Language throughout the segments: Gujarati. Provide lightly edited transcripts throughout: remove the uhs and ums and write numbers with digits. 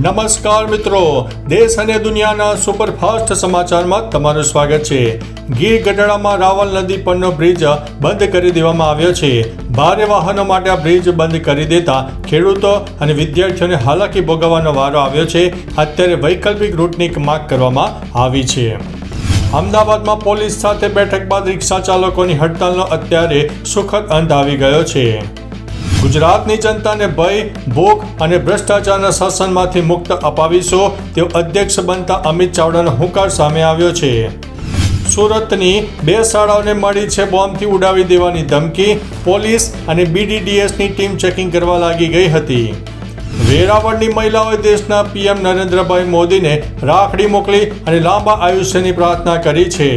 નમસ્કાર મિત્રો, દેશ અને દુનિયાના સુપરફાસ્ટ સમાચારમાં તમારું સ્વાગત છે। ગીર ગઢડામાં રાવલ નદી પરનો બ્રિજ બંધ કરી દેવામાં આવ્યો છે। ભારે વાહનો માટે આ બ્રિજ બંધ કરી દેતા ખેડૂતો અને વિદ્યાર્થીઓને હાલાકી ભોગવવાનો વારો આવ્યો છે। અત્યારે વૈકલ્પિક રૂટની માંગ કરવામાં આવી છે। અમદાવાદમાં પોલીસ સાથે બેઠક બાદ રિક્ષા ચાલકોની હડતાલનો અત્યારે સુખદ અંત આવી ગયો છે। ગુજરાતની જનતાને ભય, ભૂખ અને ભ્રષ્ટાચારના શાસનમાંથી મુક્ત અપાવીશો તેવો અધ્યક્ષ બનતા અમિત ચાવડાનો હુંકાર સામે આવ્યો છે। સુરતની 2 શાળાઓને મળી છે બોમ્બથી ઉડાવી દેવાની ધમકી। પોલીસ અને BDDSની ટીમ ચેકિંગ કરવા લાગી ગઈ હતી। વેરાવળની મહિલાઓએ દેશના PM નરેન્દ્રભાઈ મોદીને રાખડી મોકલી અને લાંબા આયુષ્યની પ્રાર્થના કરી છે।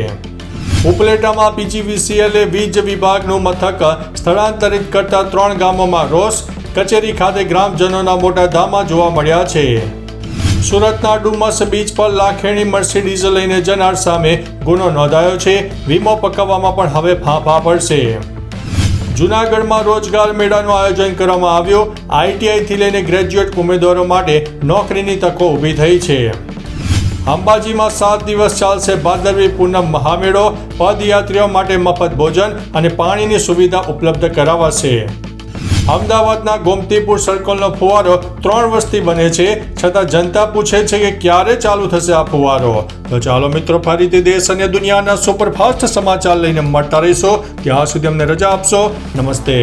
ઉપલેટામાં PGVCL વીજ વિભાગનું મથક સ્થળાંતરિત કરતા 3 ગામોમાં રોષ। કચેરી ખાતે ગ્રામજનોના મોટા ધામા જોવા મળ્યા છે। સુરતના ડુમસ બીચ પર લાખેણી મર્સિડીઝ લઈને જનાર સામે ગુનો નોંધાયો છે। વીમો પકવવામાં પણ હવે ફાંફા પડશે। જૂનાગઢમાં રોજગાર મેળાનું આયોજન કરવામાં આવ્યું। ITI થી લઈને ગ્રેજ્યુએટ ઉમેદવારો માટે નોકરીની તકો ઊભી થઈ છે। અંબાજીમાં 7 દિવસ ચાલશે ભાદરવી પૂનમ મહામેળો। પદયાત્રીઓ માટે મફત ભોજન અને પાણીની સુવિધા ઉપલબ્ધ કરાવાશે। અમદાવાદના ગોમતીપુર સર્કલનો ફુવારો 3 વર્ષથી બને છે, છતાં જનતા પૂછે છે કે ક્યારે ચાલુ થશે આ ફુવારો। તો ચાલો મિત્રો, ફરીથી દેશ અને દુનિયાના સુપરફાસ્ટ સમાચાર લઈને મળતા રહીશો। ત્યાં સુધી અમને રજા આપશો। નમસ્તે।